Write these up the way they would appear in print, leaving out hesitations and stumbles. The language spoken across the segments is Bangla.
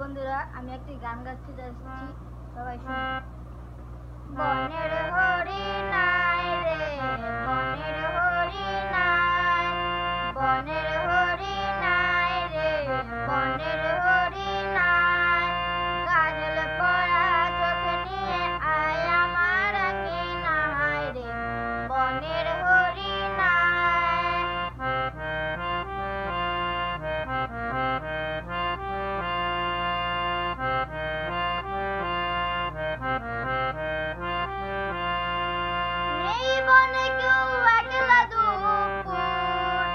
বন্ধুরা, আমি একটি গান গাইতে যাচ্ছি, সবাই শুনুন। বনের হরিণাই রে, বনের হরিণাই, বনের হরিণাই রে, বনের হরিণাই, কাজল পরা চোখ নিয়ে আয় আমার কিনারায় রে, বনের হরিণাই। নেই বনে কেউ একলা দুপুর,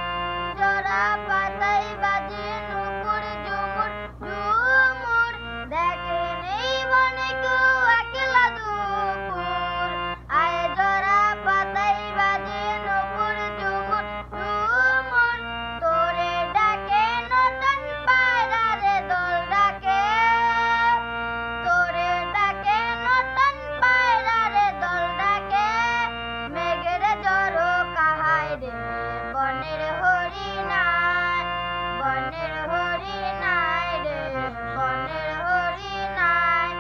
জরা পাতায় বাজে নুপুর ঝুমুর ঝুমুর। দেখে নেই বনে কেউ একলা দুপুর, আয় জরা পাতায় বাজে নুপুর ঝুমুর ঝুমুর। তোরে ডাকে নটন পায়রা রে দল ডাকে, তোরে ডাকে নটন পায়রা রে দল ডাকে, মেঘের জড়ো কাহায় রে, বনের হরিণাই, বনের হরিণাই রে, বনের হরিণাই।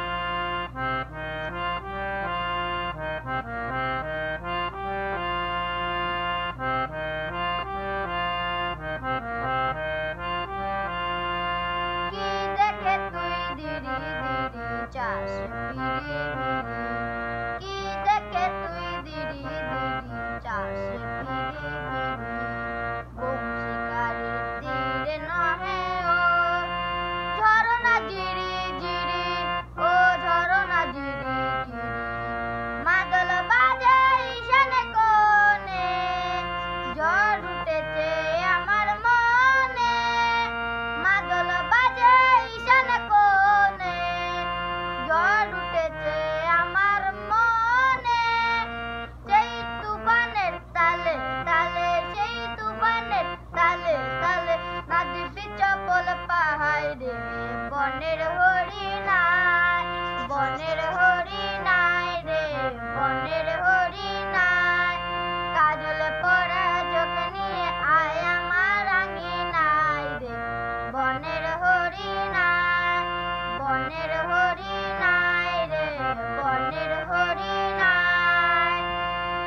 কি দেখে তুই দিরি দিরি চাস বিরি বিরি, কি দেখে তুই দিরি দিরি চাস বিরি বিরি। বংশীকারের তীরে নহে ও ঝরনা জিরি